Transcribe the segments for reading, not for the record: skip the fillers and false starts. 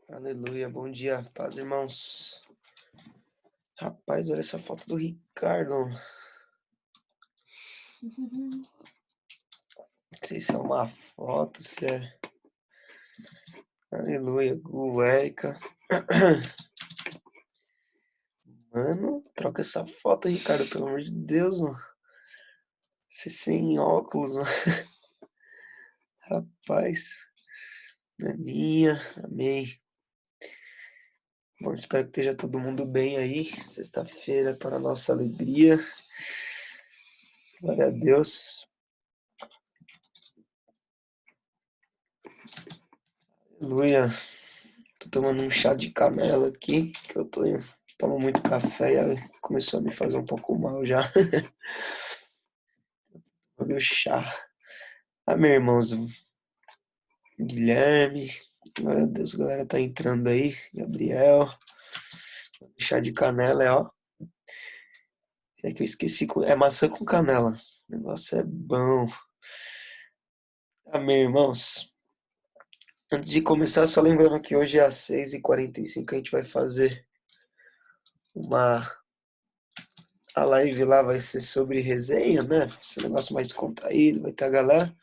Aleluia, bom dia, paz, irmãos. Rapaz, olha essa foto do Ricardo. Não sei se é uma foto, se é. Aleluia, Gueca. Mano, troca essa foto, Ricardo, pelo amor de Deus, mano. Você sem óculos, mano. Rapaz. Naninha, amém. Bom, espero que esteja todo mundo bem aí. Sexta-feira, para a nossa alegria. Glória a Deus. Aleluia. Tô tomando um chá de canela aqui, que eu tomo muito café e aí começou a me fazer um pouco mal já. Meu chá. Meus irmãos, Guilherme, glória a Deus, a galera tá entrando aí. Gabriel, chá de canela, ó. É que eu esqueci, é maçã com canela. O negócio é bom. Meus irmãos, antes de começar, só lembrando que hoje às 6h45 a gente vai fazer uma. A live lá vai ser sobre resenha, né? Vai ser um negócio mais contraído, vai ter a galera.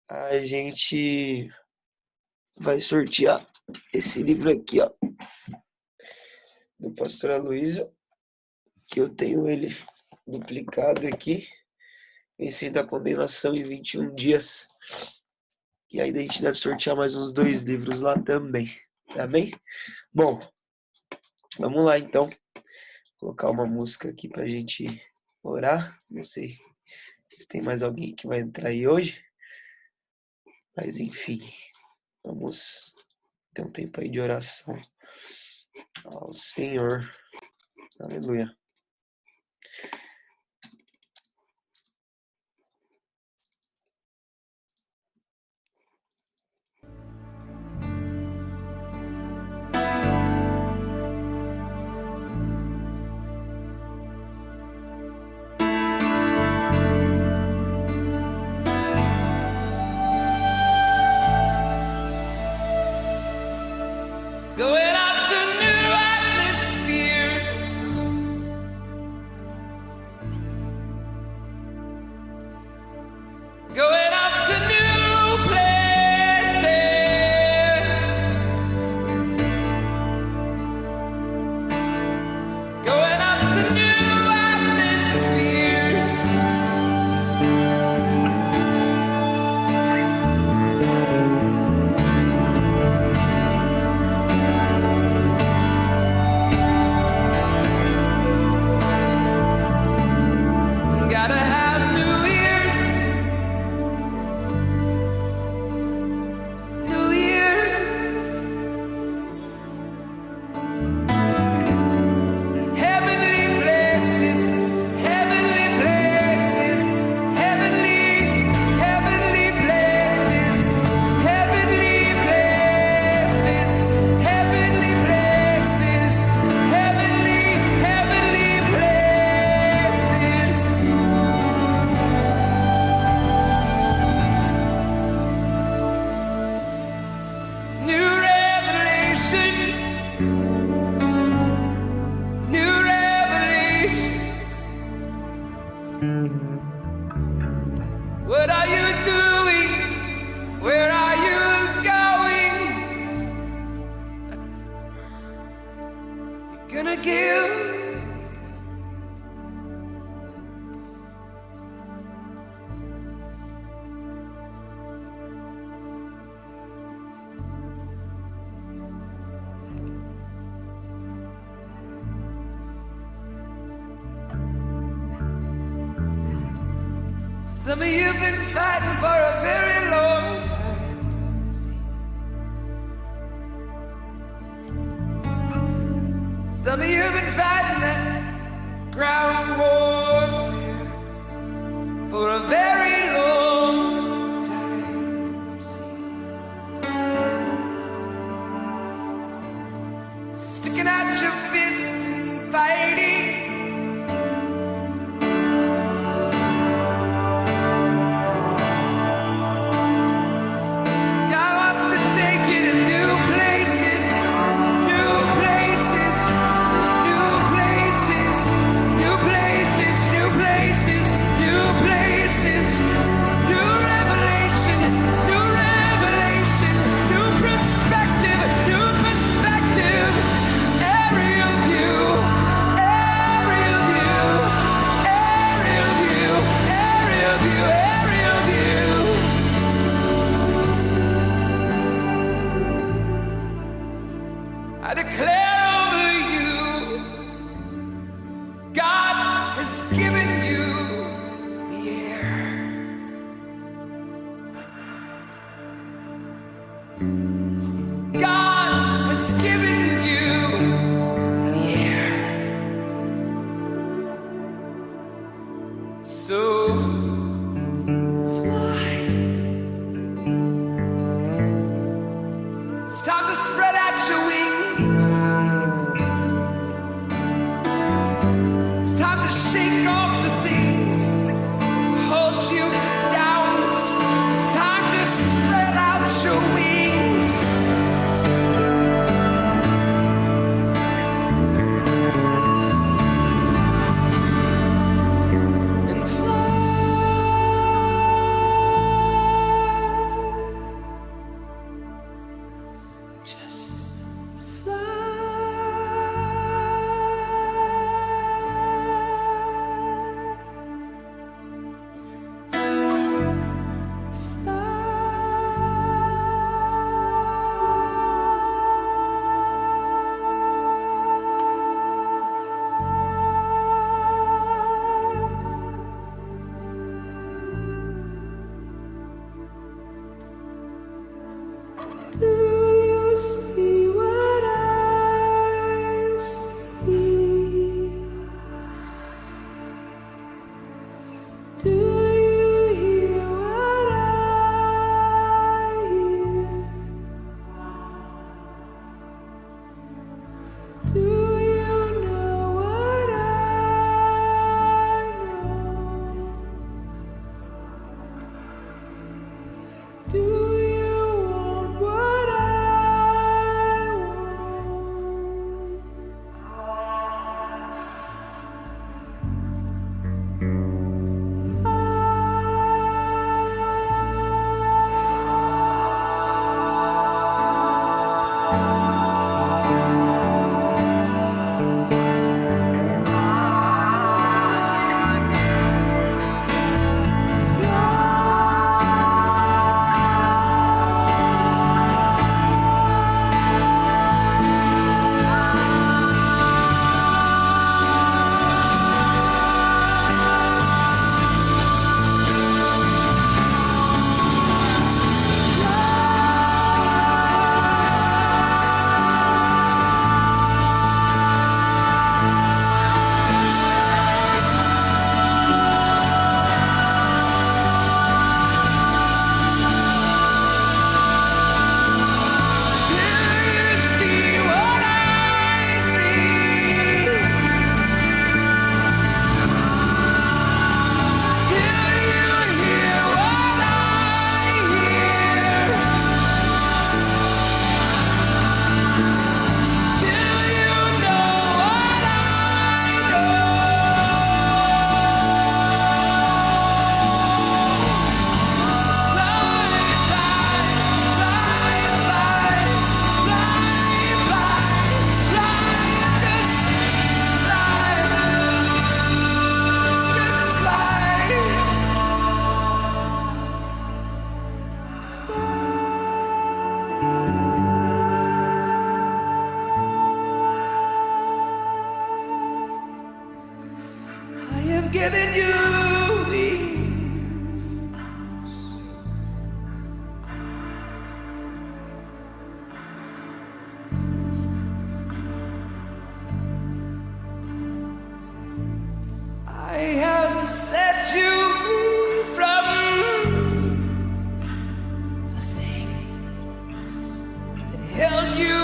A gente vai sortear esse livro aqui, ó, do pastor Aloysio, que eu tenho ele duplicado aqui, Vencendo a Condenação em 21 Dias. E ainda a gente deve sortear mais uns 2 livros lá também. Amém? Bom, vamos lá então. Vou colocar uma música aqui pra gente orar. Não sei se tem mais alguém que vai entrar aí hoje. Mas enfim, vamos ter um tempo aí de oração ao Senhor. Aleluia. Going up to new atmospheres, going up to new places, going up to new atmospheres. Gotta have new ears, new ears, heavenly places, heavenly places, heavenly, heavenly places, heavenly places, heavenly places, heavenly, heavenly places. New revelation, new revelation. What are you doing? Where are you going? You're gonna give. Some of you've been fighting for a very long time. Some of you've been fighting that ground warfare for a very long time. Sticking out your fists and fighting. God wants to take you to new places. given you the air. So fly. It's time to spread out your wings. It's time to shake off the things that hold you down. It's time to spread out your wings. And fly. Just do you see what I see? Do you hear what I hear? Do you know what I know? Do you want what I have given you wings. I have set you free from the things that held you.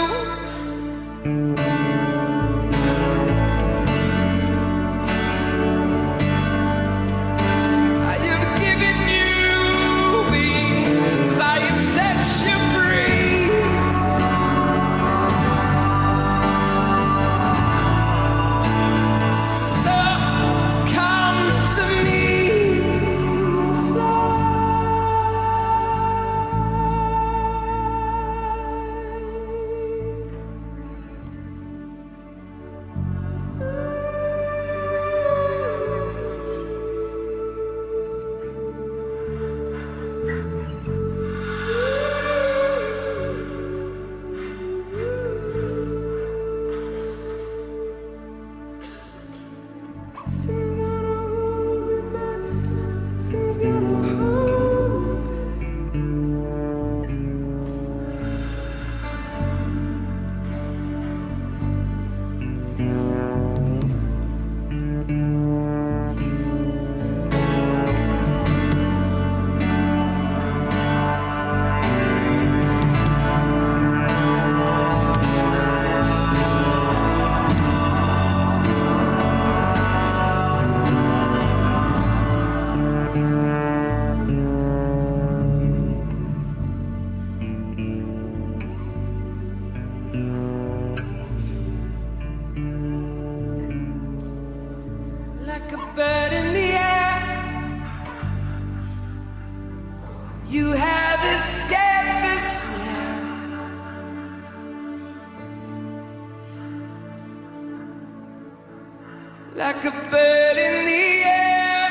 You have escaped the snare. Like a bird in the air,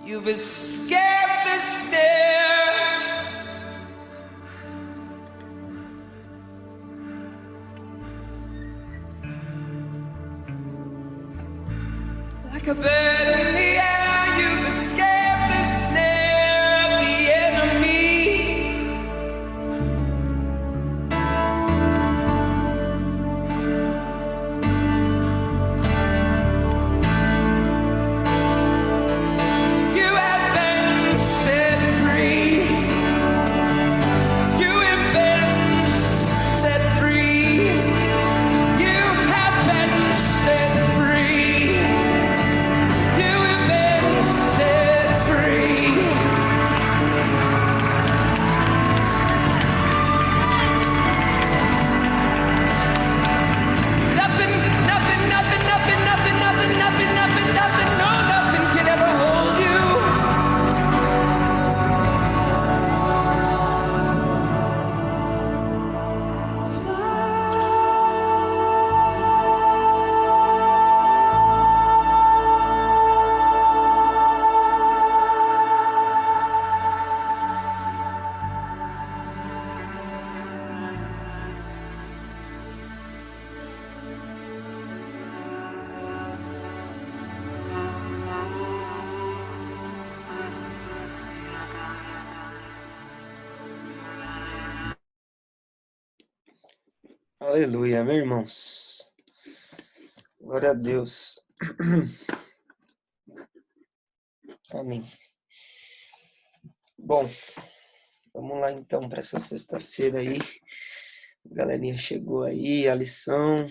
you've escaped the snare. Like a bird in the air, you've escaped the snare of the enemy. You have been set free. You have been set free. You have been set free. You have been set free. Nothing, nothing, nothing, nothing, nothing, nothing, nothing, nothing, nothing, no, nothing can ever hold you. Aleluia, meus irmãos. Glória a Deus. Amém. Bom, vamos lá então para essa sexta-feira aí. A galerinha chegou aí, a lição,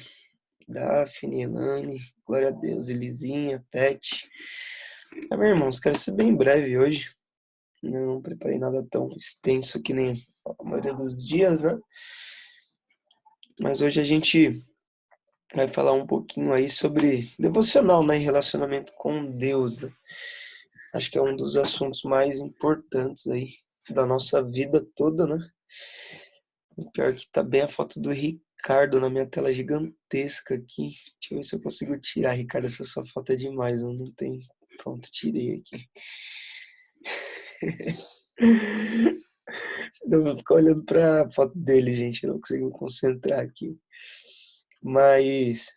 Daphne, Elane, glória a Deus, Elisinha, Pet. Meus irmãos, quero ser bem breve hoje. Não preparei nada tão extenso que nem a maioria dos dias, né? Mas hoje a gente vai falar um pouquinho aí sobre devocional, né? Em relacionamento com Deus, né? Acho que é um dos assuntos mais importantes aí da nossa vida toda, né? O pior que tá bem a foto do Ricardo na minha tela gigantesca aqui. Deixa eu ver se eu consigo tirar, Ricardo, essa sua foto é demais, eu não tenho. Pronto, tirei aqui. Senão eu vou ficar olhando pra foto dele, gente, eu não consigo me concentrar aqui. Mas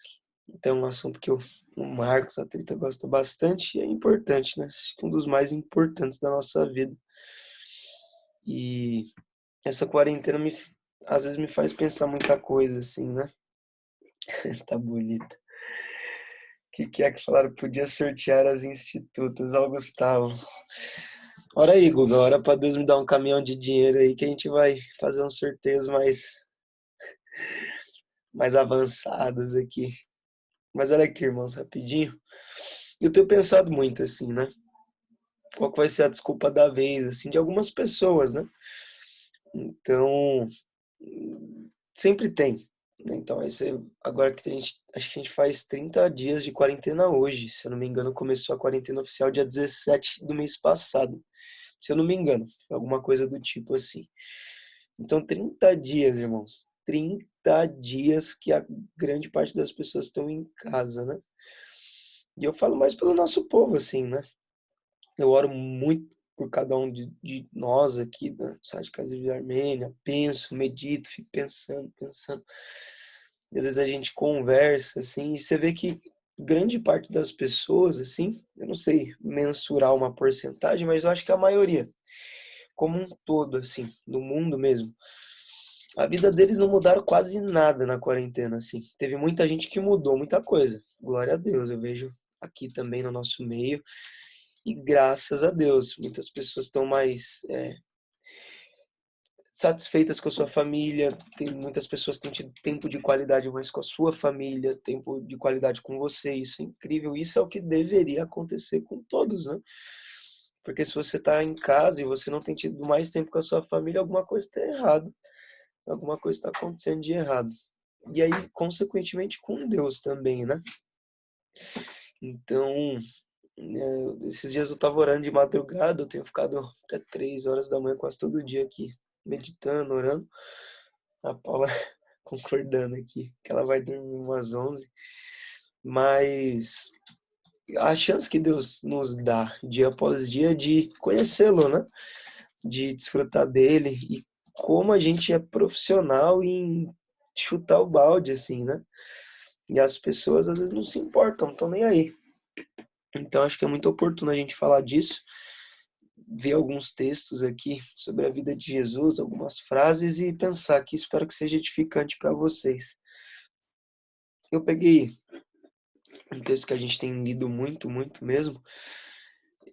tem um assunto que o Marcos, a Trita, gosta bastante e é importante, né? Acho que um dos mais importantes da nossa vida. E essa quarentena às vezes me faz pensar muita coisa, assim, né? Tá bonito. O que é que falaram? Podia sortear as institutas. Ó, Gustavo. Ora aí, Guga, ora pra Deus me dar um caminhão de dinheiro aí que a gente vai fazer uns sorteios mais avançados aqui. Mas olha aqui, irmãos, rapidinho. Eu tenho pensado muito, assim, né? Qual que vai ser a desculpa da vez, assim, de algumas pessoas, né? Então, sempre tem, né? Então, agora que acho que a gente faz 30 dias de quarentena hoje. Se eu não me engano, começou a quarentena oficial dia 17 do mês passado. Se eu não me engano, alguma coisa do tipo assim. Então, 30 dias, irmãos. 30 dias que a grande parte das pessoas estão em casa, né? E eu falo mais pelo nosso povo, assim, né? Eu oro muito por cada um de nós aqui da Sede Casa de Armênia. Penso, medito, fico pensando. E às vezes a gente conversa, assim, e você vê que grande parte das pessoas, assim, eu não sei mensurar uma porcentagem, mas eu acho que a maioria, como um todo, assim, no mundo mesmo, a vida deles não mudaram quase nada na quarentena, assim. Teve muita gente que mudou muita coisa. Glória a Deus, eu vejo aqui também no nosso meio. E graças a Deus, muitas pessoas estão mais satisfeitas com a sua família. Muitas pessoas têm tido tempo de qualidade mais com a sua família, tempo de qualidade com você. Isso é incrível. Isso é o que deveria acontecer com todos, né? Porque se você está em casa e você não tem tido mais tempo com a sua família, alguma coisa está errada. Alguma coisa está acontecendo de errado. E aí, consequentemente, com Deus também, né? Então, Esses dias eu tava orando de madrugada, eu tenho ficado até 3 horas da manhã quase todo dia aqui, meditando, orando. A Paula concordando aqui, que ela vai dormir umas 11. Mas a chance que Deus nos dá dia após dia de conhecê-lo, né? De desfrutar dele e como a gente é profissional em chutar o balde, assim, né? E as pessoas às vezes não se importam, não estão nem aí. Então acho que é muito oportuno a gente falar disso, ver alguns textos aqui sobre a vida de Jesus, algumas frases e pensar que espero que seja edificante para vocês. Eu peguei um texto que a gente tem lido muito, muito mesmo,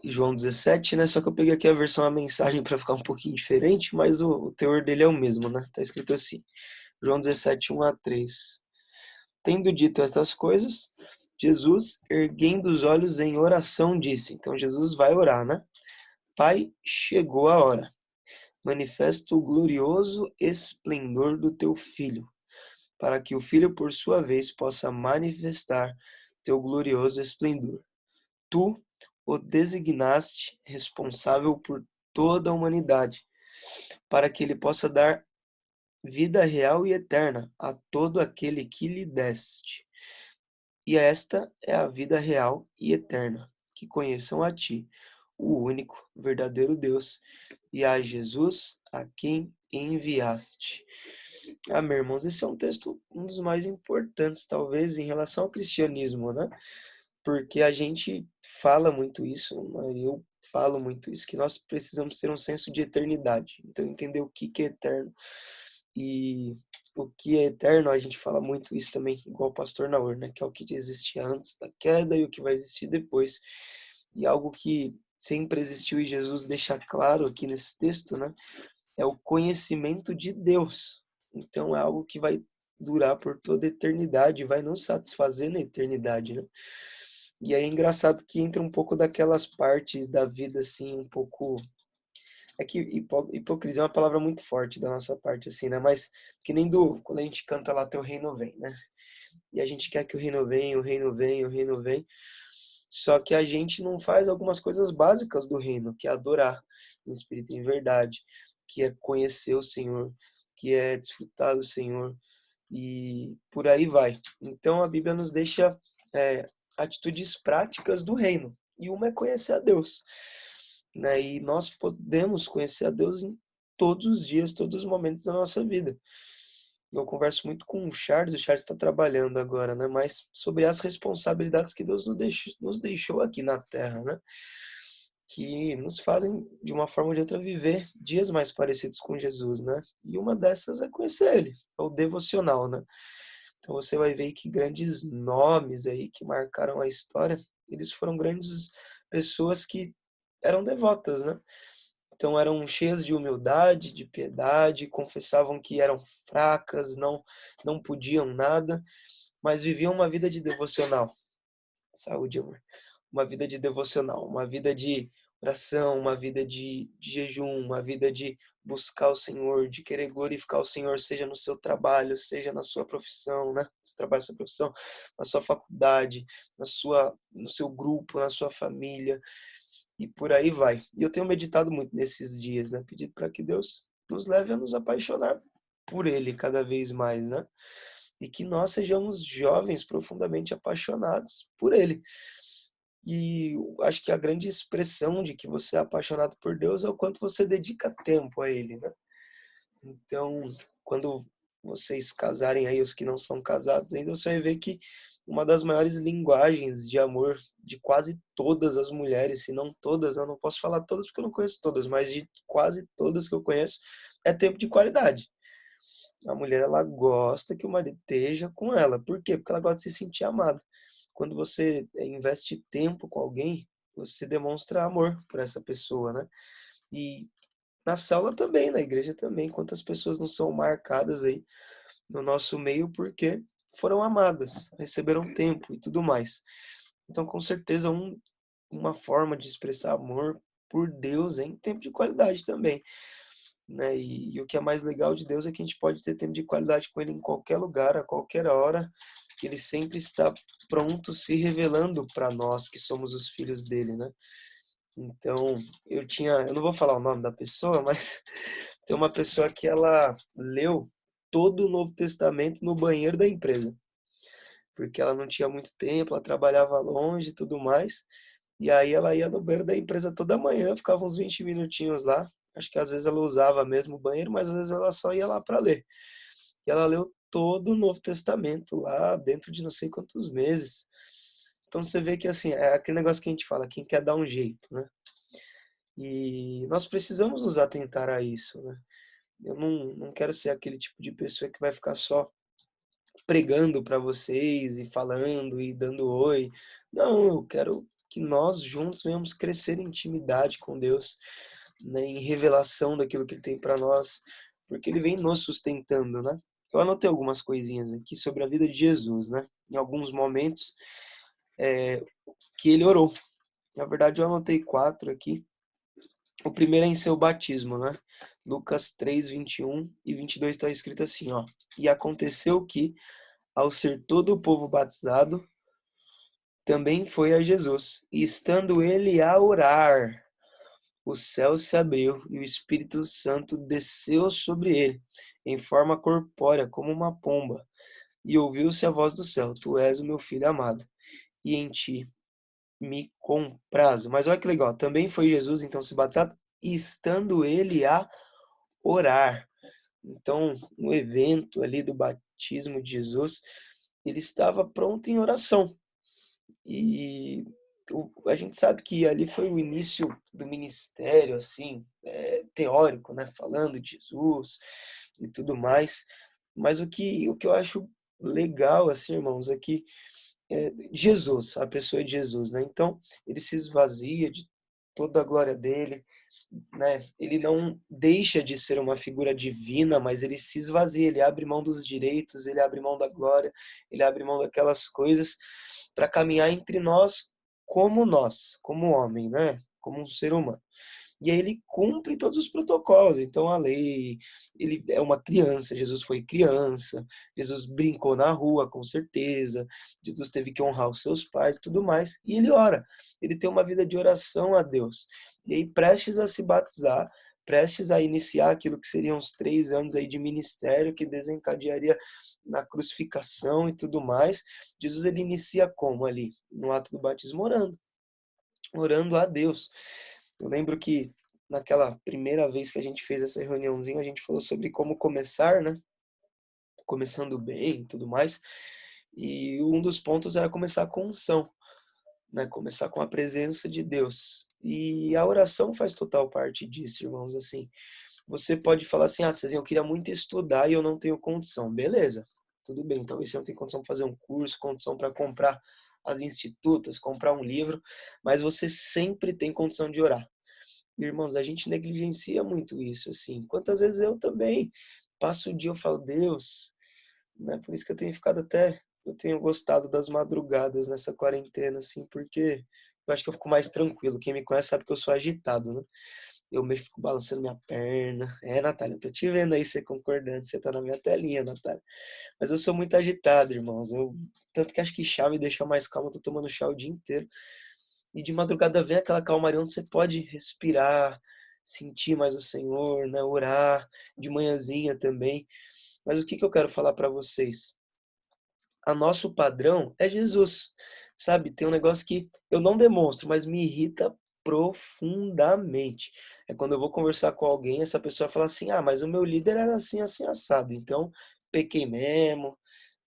João 17, né? Só que eu peguei aqui a versão, a mensagem para ficar um pouquinho diferente, mas o teor dele é o mesmo, né? Tá escrito assim, João 17, 1-3. Tendo dito estas coisas, Jesus, erguendo os olhos em oração, disse. Então Jesus vai orar, né? Pai, chegou a hora. Manifesta o glorioso esplendor do teu Filho, para que o Filho, por sua vez, possa manifestar teu glorioso esplendor. Tu o designaste responsável por toda a humanidade, para que ele possa dar vida real e eterna a todo aquele que lhe deste. E esta é a vida real e eterna, que conheçam a ti, o único verdadeiro Deus, e a Jesus a quem enviaste. Meus irmãos, esse é um texto, um dos mais importantes, talvez, em relação ao cristianismo, né? Porque a gente fala muito isso, né? Eu falo muito isso, que nós precisamos ter um senso de eternidade. Então, entender o que é eterno. E o que é eterno, a gente fala muito isso também, igual o pastor Naor, né? Que é o que existia antes da queda e o que vai existir depois. E algo que sempre existiu e Jesus deixa claro aqui nesse texto, né? É o conhecimento de Deus. Então é algo que vai durar por toda a eternidade, vai nos satisfazer na eternidade, né? E aí é engraçado que entra um pouco daquelas partes da vida, assim, um pouco. É que hipocrisia é uma palavra muito forte da nossa parte, assim, né? Mas que nem quando a gente canta lá Teu Reino Vem, né? E a gente quer que o reino venha, o reino venha, o reino vem. Só que a gente não faz algumas coisas básicas do reino, que é adorar em espírito e em verdade, que é conhecer o Senhor, que é desfrutar do Senhor e por aí vai. Então a Bíblia nos deixa atitudes práticas do reino e uma é conhecer a Deus, né? E nós podemos conhecer a Deus em todos os dias, todos os momentos da nossa vida. Eu converso muito com o Charles está trabalhando agora, né? Mas sobre as responsabilidades que Deus nos deixou aqui na Terra, né? Que nos fazem, de uma forma ou de outra, viver dias mais parecidos com Jesus, né? E uma dessas é conhecer Ele, é o devocional, né? Então você vai ver que grandes nomes aí que marcaram a história, eles foram grandes pessoas que eram devotas, né? Então eram cheias de humildade, de piedade, confessavam que eram fracas, não podiam nada, mas viviam uma vida de devocional. Saúde, amor. Uma vida de devocional, uma vida de oração, uma vida de jejum, uma vida de buscar o Senhor, de querer glorificar o Senhor, seja no seu trabalho, seja na sua profissão, né? Você trabalha na sua profissão, na sua faculdade, no seu grupo, na sua família e por aí vai. E eu tenho meditado muito nesses dias, né? Pedido para que Deus nos leve a nos apaixonar por Ele cada vez mais, né? E que nós sejamos jovens profundamente apaixonados por Ele. E acho que a grande expressão de que você é apaixonado por Deus é o quanto você dedica tempo a Ele, né? Então, quando vocês casarem aí, os que não são casados ainda, você vai ver que uma das maiores linguagens de amor de quase todas as mulheres, se não todas, eu não posso falar todas porque eu não conheço todas, mas de quase todas que eu conheço, é tempo de qualidade. A mulher, ela gosta que o marido esteja com ela. Por quê? Porque ela gosta de se sentir amada. Quando você investe tempo com alguém, você demonstra amor por essa pessoa, né? E na célula também, na igreja também. Quantas pessoas não são marcadas aí no nosso meio porque foram amadas, receberam tempo e tudo mais. Então, com certeza, uma forma de expressar amor por Deus é em tempo de qualidade também, né? E o que é mais legal de Deus é que a gente pode ter tempo de qualidade com Ele em qualquer lugar, a qualquer hora, que ele sempre está pronto se revelando para nós que somos os filhos dele, né? Então, eu não vou falar o nome da pessoa, mas tem uma pessoa que ela leu todo o Novo Testamento no banheiro da empresa, porque ela não tinha muito tempo, ela trabalhava longe e tudo mais. E aí ela ia no banheiro da empresa toda manhã, ficava uns 20 minutinhos lá. Acho que às vezes ela usava mesmo o banheiro, mas às vezes ela só ia lá para ler. E ela leu todo o Novo Testamento lá dentro de não sei quantos meses. Então você vê que assim, é aquele negócio que a gente fala, quem quer dar um jeito, né? E nós precisamos nos atentar a isso, né? Eu não quero ser aquele tipo de pessoa que vai ficar só pregando para vocês e falando e dando oi. Não, eu quero que nós juntos venhamos crescer em intimidade com Deus, né, em revelação daquilo que Ele tem para nós, porque Ele vem nos sustentando, né? Eu anotei algumas coisinhas aqui sobre a vida de Jesus, né? Em alguns momentos que Ele orou. Na verdade, eu anotei 4 aqui. O primeiro é em seu batismo, né? Lucas 3, 21 e 22 está escrito assim, ó. E aconteceu que, ao ser todo o povo batizado, também foi a Jesus. E estando ele a orar, o céu se abriu e o Espírito Santo desceu sobre ele, em forma corpórea, como uma pomba. E ouviu-se a voz do céu: Tu és o meu filho amado, e em ti me comprazo. Mas olha que legal, também foi Jesus então se batizar, e estando ele a orar. Então, no evento ali do batismo de Jesus, ele estava pronto em oração. E a gente sabe que ali foi o início do ministério, assim, teórico, né? Falando de Jesus e tudo mais. Mas o que eu acho legal, assim, irmãos, é que Jesus, a pessoa de Jesus, né? Então, ele se esvazia de toda a glória dele, né? Ele não deixa de ser uma figura divina, mas ele se esvazia, ele abre mão dos direitos, ele abre mão da glória, ele abre mão daquelas coisas para caminhar entre nós, como homem, né? Como um ser humano. E aí ele cumpre todos os protocolos. Então a lei, ele é uma criança, Jesus foi criança, Jesus brincou na rua, com certeza, Jesus teve que honrar os seus pais e tudo mais. E ele ora, ele tem uma vida de oração a Deus. E aí, prestes a se batizar, prestes a iniciar aquilo que seriam os 3 anos aí de ministério, que desencadearia na crucificação e tudo mais, Jesus ele inicia como ali? No ato do batismo, orando a Deus. Eu lembro que naquela primeira vez que a gente fez essa reuniãozinha, a gente falou sobre como começar, né? Começando bem e tudo mais. E um dos pontos era começar com unção, né? Começar com a presença de Deus. E a oração faz total parte disso, irmãos. Assim, você pode falar assim: ah, Cezinha, eu queria muito estudar e eu não tenho condição. Beleza, tudo bem. Talvez você não tenha condição de fazer um curso, condição para comprar as institutas, comprar um livro, mas você sempre tem condição de orar. Irmãos, a gente negligencia muito isso, assim. Quantas vezes eu também passo o dia, eu falo, Deus, né? Por isso que eu tenho gostado das madrugadas nessa quarentena, assim, porque eu acho que eu fico mais tranquilo. Quem me conhece sabe que eu sou agitado, né? Eu meio fico balançando minha perna. Natália, eu tô te vendo aí, você concordando, você tá na minha telinha, Natália. Mas eu sou muito agitado, irmãos. Tanto que acho que chá me deixa mais calmo, eu tô tomando chá o dia inteiro. E de madrugada vem aquela calmaria onde você pode respirar, sentir mais o Senhor, né? Orar de manhãzinha também. Mas o que que eu quero falar para vocês? A nosso padrão é Jesus, sabe? Tem um negócio que eu não demonstro, mas me irrita profundamente. É quando eu vou conversar com alguém, essa pessoa fala assim: "Ah, mas o meu líder era assim, assim assado, então pequei mesmo,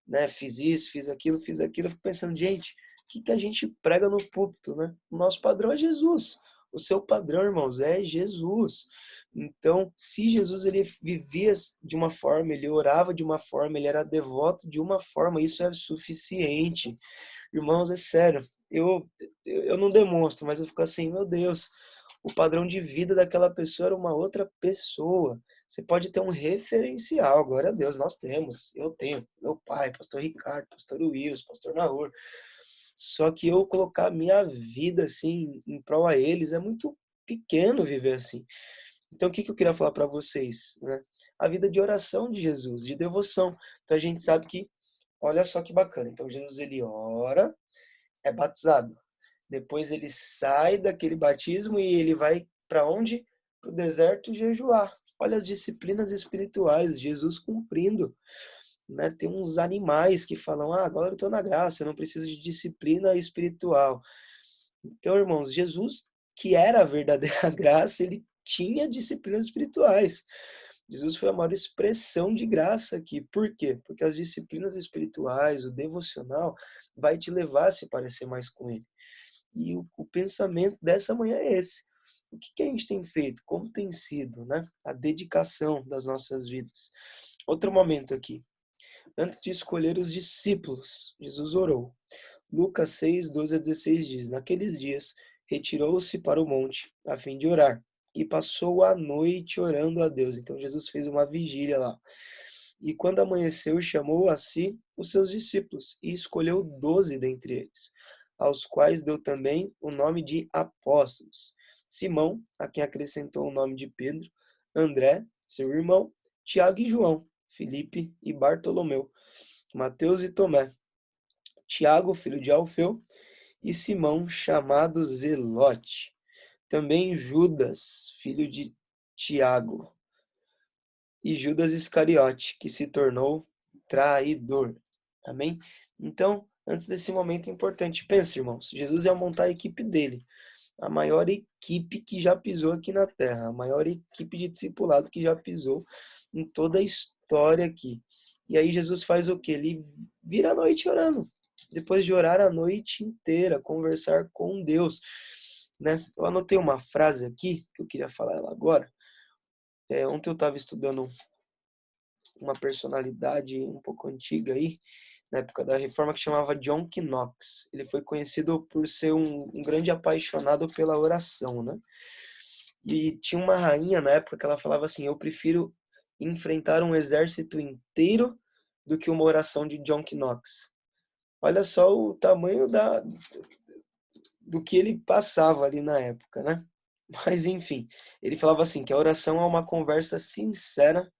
né? Fiz isso, fiz aquilo, fiz aquilo". Eu fico pensando, gente, o que que a gente prega no púlpito, né? O nosso padrão é Jesus. O seu padrão, irmãos, é Jesus. Então, se Jesus ele vivia de uma forma, ele orava de uma forma, ele era devoto de uma forma, isso é suficiente. Irmãos, é sério. Eu não demonstro, mas eu fico assim, meu Deus, o padrão de vida daquela pessoa era uma outra pessoa. Você pode ter um referencial, glória a Deus, nós temos, eu tenho, meu pai, pastor Ricardo, pastor Wilson, pastor Naor. Só que eu colocar minha vida assim em prol a eles é muito pequeno viver assim. Então o que que eu queria falar para vocês, né? A vida de oração de Jesus, de devoção. Então a gente sabe que Olha só que bacana. Então Jesus ele ora, é batizado. Depois ele sai daquele batismo e ele vai para onde? Para o deserto jejuar. Olha as disciplinas espirituais, Jesus cumprindo, né? Tem uns animais que falam: "Ah, agora eu estou na graça, eu não preciso de disciplina espiritual". Então, irmãos, Jesus, que era a verdadeira graça, ele tinha disciplinas espirituais. Jesus foi a maior expressão de graça aqui. Por quê? Porque as disciplinas espirituais, o devocional, vai te levar a se parecer mais com ele. E o pensamento dessa manhã é esse. O que que a gente tem feito? Como tem sido, né? A dedicação das nossas vidas. Outro momento aqui. Antes de escolher os discípulos, Jesus orou. Lucas 6, 12 a 16 diz: Naqueles dias, retirou-se para o monte, a fim de orar, e passou a noite orando a Deus. Então, Jesus fez uma vigília lá. E quando amanheceu, chamou a si os seus discípulos, e escolheu 12 dentre eles, aos quais deu também o nome de apóstolos. Simão, a quem acrescentou o nome de Pedro, André, seu irmão, Tiago e João, Filipe e Bartolomeu, Mateus e Tomé, Tiago, filho de Alfeu, e Simão, chamado Zelote. Também Judas, filho de Tiago, e Judas Iscariote, que se tornou traidor. Amém? Então, antes desse momento importante, pense, irmãos, Jesus ia montar a equipe dele, a maior equipe que já pisou aqui na Terra, a maior equipe de discipulado que já pisou em toda a história aqui. E aí Jesus faz o quê? Ele vira a noite orando. Depois de orar a noite inteira, conversar com Deus, né? Eu anotei uma frase aqui que eu queria falar ela agora. Ontem eu estava estudando uma personalidade um pouco antiga aí, na época da Reforma, que chamava John Knox. Ele foi conhecido por ser um grande apaixonado pela oração, né? E tinha uma rainha na época que ela falava assim: eu prefiro enfrentar um exército inteiro do que uma oração de John Knox. Olha só o tamanho do que ele passava ali na época, né? Mas enfim, ele falava assim que a oração é uma conversa sincera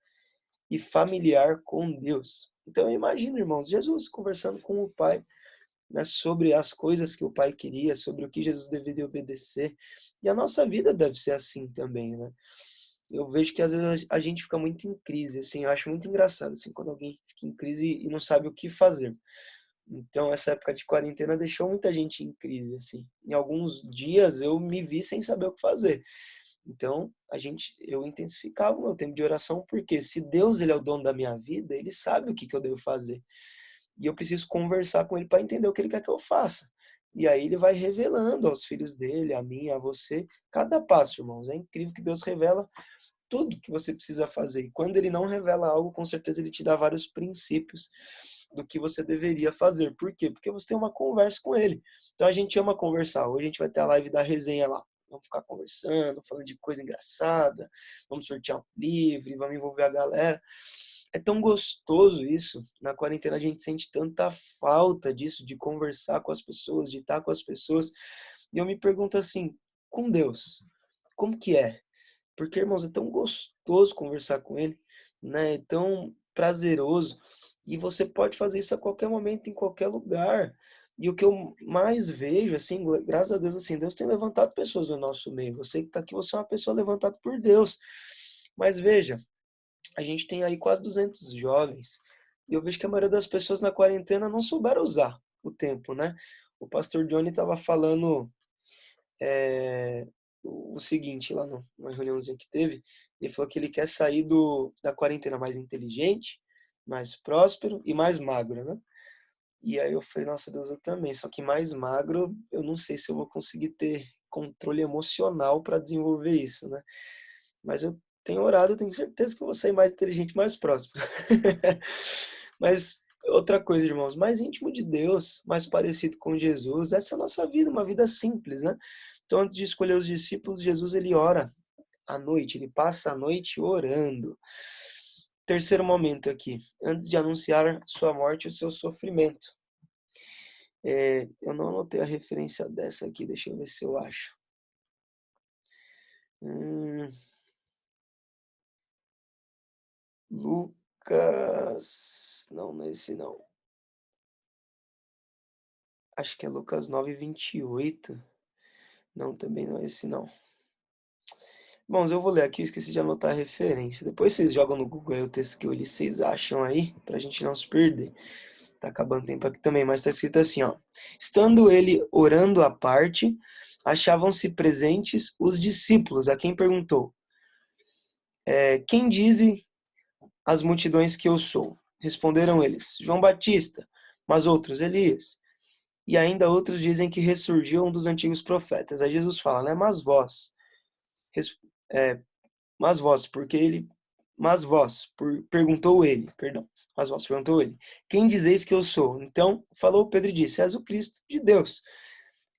e familiar com Deus. Então imagina, irmãos, Jesus conversando com o Pai, né, sobre as coisas que o Pai queria, sobre o que Jesus deveria obedecer. E a nossa vida deve ser assim também, né? Eu vejo que às vezes a gente fica muito em crise, assim, eu acho muito engraçado, assim, quando alguém fica em crise e não sabe o que fazer. Então, essa época de quarentena deixou muita gente em crise, assim. Em alguns dias eu me vi sem saber o que fazer. Então, eu intensificava o meu tempo de oração, porque se Deus ele é o dono da minha vida, ele sabe o que que eu devo fazer. E eu preciso conversar com ele para entender o que ele quer que eu faça. E aí ele vai revelando aos filhos dele, a mim, a você, cada passo, irmãos. É incrível que Deus revela tudo que você precisa fazer. E quando ele não revela algo, com certeza ele te dá vários princípios do que você deveria fazer. Por quê? Porque você tem uma conversa com ele. Então a gente ama conversar. Hoje a gente vai ter a live da resenha lá. Vamos ficar conversando, falando de coisa engraçada, vamos sortear um livro, vamos envolver a galera. É tão gostoso isso. Na quarentena a gente sente tanta falta disso, de conversar com as pessoas, de estar com as pessoas. E eu me pergunto assim, com Deus, como que é? Porque, irmãos, é tão gostoso conversar com ele, né? É tão prazeroso. E você pode fazer isso a qualquer momento, em qualquer lugar. E o que eu mais vejo, assim, graças a Deus, assim, Deus tem levantado pessoas no nosso meio. Você que está aqui, você é uma pessoa levantada por Deus. Mas veja, a gente tem aí quase 200 jovens. E eu vejo que a maioria das pessoas na quarentena não souberam usar o tempo, né? O pastor Johnny estava falando é, o seguinte, lá numa reuniãozinha que teve, ele falou que ele quer sair da quarentena mais inteligente, mais próspero e mais magro, né? E aí eu falei, nossa Deus, eu também, só que mais magro, eu não sei se eu vou conseguir ter controle emocional para desenvolver isso, né? Mas eu tenho orado, eu tenho certeza que eu vou sair mais inteligente, mais próspero. Mas outra coisa, irmãos, mais íntimo de Deus, mais parecido com Jesus, essa é a nossa vida, uma vida simples, né? Então, antes de escolher os discípulos, Jesus ele ora à noite, ele passa a noite orando. Terceiro momento aqui, antes de anunciar sua morte e o seu sofrimento. Eu não anotei a referência dessa aqui, deixa eu ver se eu acho. Hum, Lucas. Não, não é esse não. Acho que é Lucas 9:28. Não, também não é esse não. Bom, eu vou ler aqui, eu esqueci de anotar a referência. Depois vocês jogam no Google aí o texto que eu li, vocês acham aí, pra gente não se perder. Tá acabando o tempo aqui também, mas tá escrito assim, ó. Estando ele orando à parte, achavam-se presentes os discípulos, a quem perguntou, quem dizem as multidões que eu sou? Responderam eles, João Batista, mas outros, Elias. E ainda outros dizem que ressurgiu um dos antigos profetas. Aí Jesus fala, né? Res- é, mas vós, porque ele, perguntou ele, perdão, mas vós, perguntou ele, quem dizeis que eu sou? Então falou Pedro e disse, és o Cristo de Deus.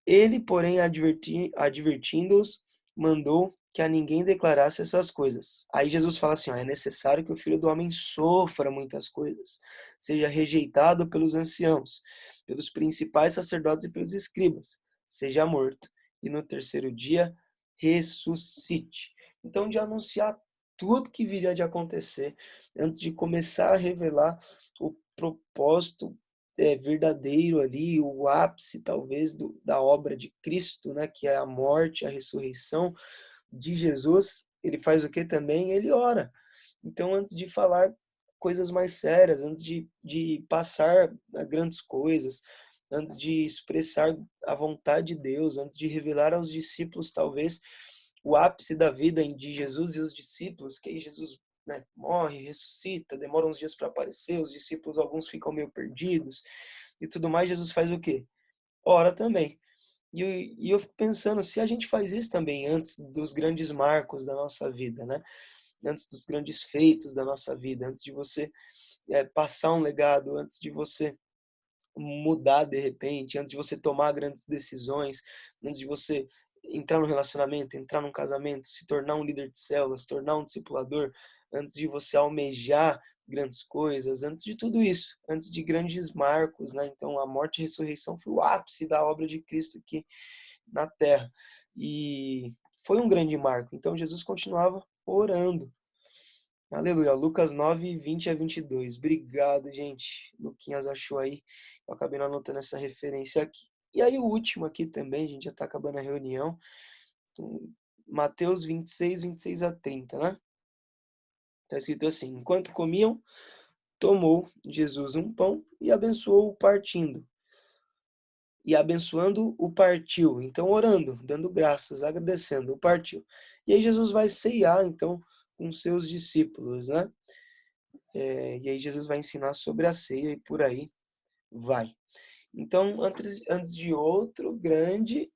Ele, porém, advertindo-os, mandou que a ninguém declarasse essas coisas. Aí Jesus fala assim, ó, é necessário que o Filho do Homem sofra muitas coisas, seja rejeitado pelos anciãos, pelos principais sacerdotes e pelos escribas, seja morto, e no terceiro dia ressuscite. Então, de anunciar tudo que viria de acontecer, antes de começar a revelar o propósito verdadeiro ali, o ápice talvez da obra de Cristo, né, que é a morte, a ressurreição de Jesus, ele faz o que também? Ele ora. Então, antes de falar coisas mais sérias, antes de passar a grandes coisas, antes de expressar a vontade de Deus, antes de revelar aos discípulos talvez o ápice da vida de Jesus e os discípulos, que aí Jesus, né, morre, ressuscita, demora uns dias para aparecer, os discípulos, alguns ficam meio perdidos e tudo mais, Jesus faz o quê? Ora também. E eu fico pensando, se a gente faz isso também antes dos grandes marcos da nossa vida, né? Antes dos grandes feitos da nossa vida, antes de você passar um legado, antes de você mudar de repente, antes de você tomar grandes decisões, antes de você entrar no relacionamento, entrar num casamento, se tornar um líder de célula, se tornar um discipulador, antes de você almejar grandes coisas, antes de tudo isso, antes de grandes marcos, né? Então a morte e a ressurreição foi o ápice da obra de Cristo aqui na terra. E foi um grande marco. Então Jesus continuava orando. Aleluia. Lucas 9:20 a 22. Obrigado, gente. Luquinhas achou aí. Eu acabei não anotando essa referência aqui. E aí o último aqui também, a gente já está acabando a reunião. Então, Mateus 26:26 a 30, né? Está escrito assim: enquanto comiam, tomou Jesus um pão e abençoou-o partindo. E abençoando o partiu. Então, orando, dando graças, agradecendo, o partiu. E aí Jesus vai ceiar, então, com seus discípulos, né? E aí Jesus vai ensinar sobre a ceia e por aí vai. Então, antes de outro grande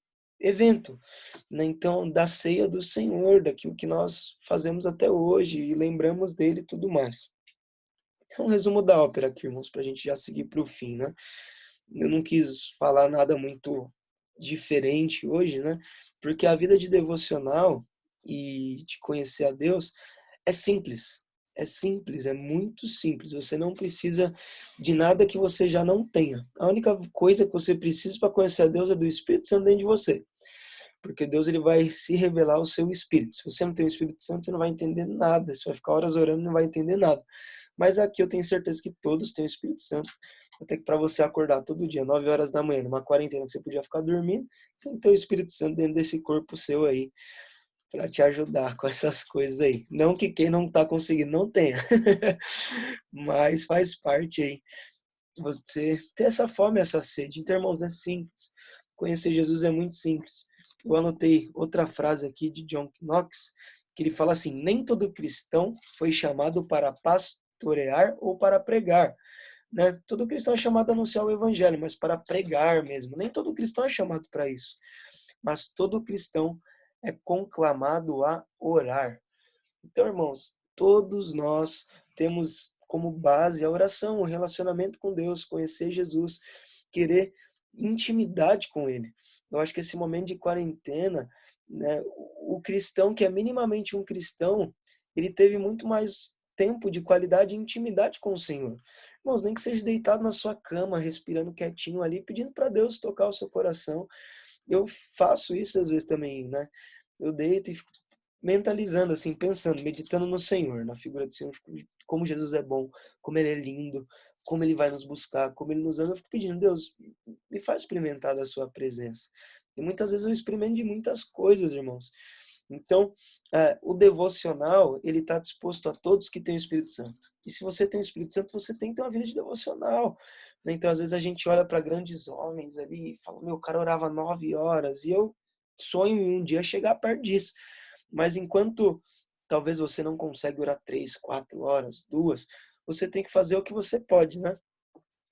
evento, né? Então, da ceia do Senhor, daquilo que nós fazemos até hoje e lembramos dele e tudo mais. É um resumo da ópera aqui, irmãos, para a gente já seguir para o fim, né? Eu não quis falar nada muito diferente hoje, né? Porque a vida de devocional e de conhecer a Deus é simples. É simples, é muito simples. Você não precisa de nada que você já não tenha. A única coisa que você precisa para conhecer a Deus é do Espírito Santo dentro de você. Porque Deus ele vai se revelar ao seu espírito. Se você não tem o Espírito Santo, você não vai entender nada. Você vai ficar horas orando e não vai entender nada. Mas aqui eu tenho certeza que todos têm o Espírito Santo. Até que para você acordar todo dia, 9 horas da manhã, numa quarentena que você podia ficar dormindo, tem que ter o Espírito Santo dentro desse corpo seu aí, para te ajudar com essas coisas aí. Não que quem não está conseguindo não tenha, mas faz parte aí. Você ter essa fome, essa sede. Então, irmãos, é simples. Conhecer Jesus é muito simples. Eu anotei outra frase aqui de John Knox, que ele fala assim: nem todo cristão foi chamado para pastorear ou para pregar, né? Todo cristão é chamado a anunciar o evangelho, mas para pregar mesmo. Nem todo cristão é chamado para isso, mas todo cristão é conclamado a orar. Então, irmãos, todos nós temos como base a oração, o relacionamento com Deus, conhecer Jesus, querer intimidade com Ele. Eu acho que esse momento de quarentena, né, o cristão que é minimamente um cristão, ele teve muito mais tempo de qualidade e intimidade com o Senhor. Irmãos, nem que seja deitado na sua cama, respirando quietinho ali, pedindo para Deus tocar o seu coração. Eu faço isso às vezes também, né? Eu deito e fico mentalizando, assim, pensando, meditando no Senhor, na figura do Senhor, como Jesus é bom, como Ele é lindo, como ele vai nos buscar, como ele nos ama. Eu fico pedindo, Deus, me faz experimentar da sua presença. E muitas vezes eu experimento de muitas coisas, irmãos. Então, o devocional, ele está disposto a todos que têm o Espírito Santo. E se você tem o Espírito Santo, você tem que ter uma vida de devocional. Né? Então, às vezes a gente olha para grandes homens ali e fala, meu, o cara orava 9 horas. E eu sonho em um dia chegar perto disso. Mas enquanto talvez você não consegue orar 3, 4 horas, 2, você tem que fazer o que você pode, né?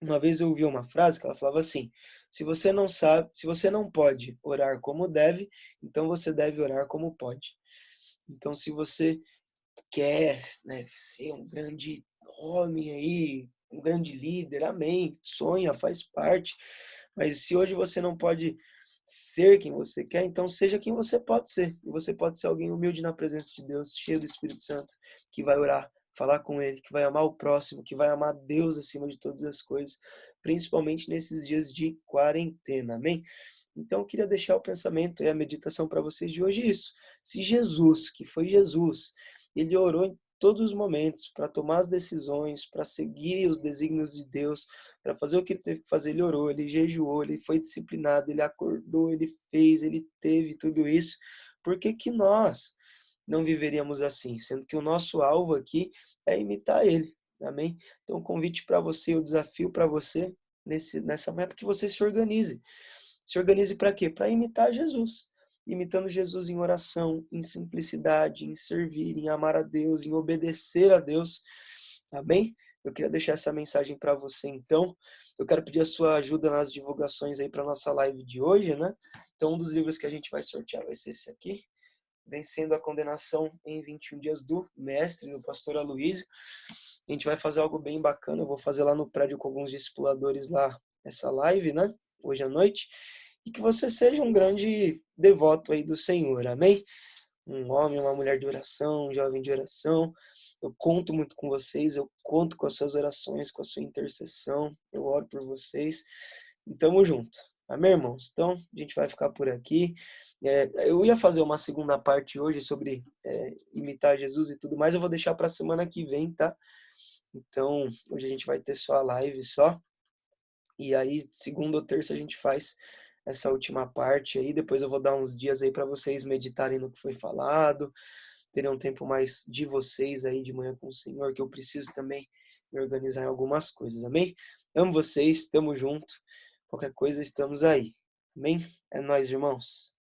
Uma vez eu ouvi uma frase que ela falava assim: se você não sabe, se você não pode orar como deve, então você deve orar como pode. Então, se você quer, né, ser um grande homem aí, um grande líder, amém, sonha, faz parte. Mas se hoje você não pode ser quem você quer, então seja quem você pode ser. E você pode ser alguém humilde na presença de Deus, cheio do Espírito Santo, que vai orar, falar com Ele, que vai amar o próximo, que vai amar Deus acima de todas as coisas, principalmente nesses dias de quarentena, amém? Então eu queria deixar o pensamento e a meditação para vocês de hoje isso. Se Jesus, que foi Jesus, ele orou em todos os momentos para tomar as decisões, para seguir os desígnios de Deus, para fazer o que ele teve que fazer. Ele orou, ele jejuou, ele foi disciplinado, ele acordou, ele fez, ele teve tudo isso. Por que que nós não viveríamos assim? Sendo que o nosso alvo aqui é imitar ele. Amém? Então, o convite para você, o desafio para você nessa meta que você se organize. Se organize para quê? Para imitar Jesus. Imitando Jesus em oração, em simplicidade, em servir, em amar a Deus, em obedecer a Deus. Amém? Eu queria deixar essa mensagem para você, então. Eu quero pedir a sua ajuda nas divulgações aí para nossa live de hoje, né? Então, um dos livros que a gente vai sortear vai ser esse aqui, Vencendo a Condenação em 21 Dias, do mestre, do pastor Aloysio. A gente vai fazer algo bem bacana. Eu vou fazer lá no prédio com alguns discipuladores lá, essa live, né? Hoje à noite. E que você seja um grande devoto aí do Senhor, amém? Um homem, uma mulher de oração, um jovem de oração. Eu conto muito com vocês, eu conto com as suas orações, com a sua intercessão. Eu oro por vocês. E tamo junto. Amém, irmãos? Então, a gente vai ficar por aqui. Eu ia fazer uma segunda parte hoje sobre imitar Jesus e tudo mais. Eu vou deixar para a semana que vem, tá? Então, hoje a gente vai ter só a live só. E aí, segunda ou terça, a gente faz essa última parte aí. Depois eu vou dar uns dias aí para vocês meditarem no que foi falado, terem um tempo mais de vocês aí de manhã com o Senhor, que eu preciso também me organizar em algumas coisas, amém? Amo vocês, tamo junto. Qualquer coisa, estamos aí. Amém? É nóis, irmãos.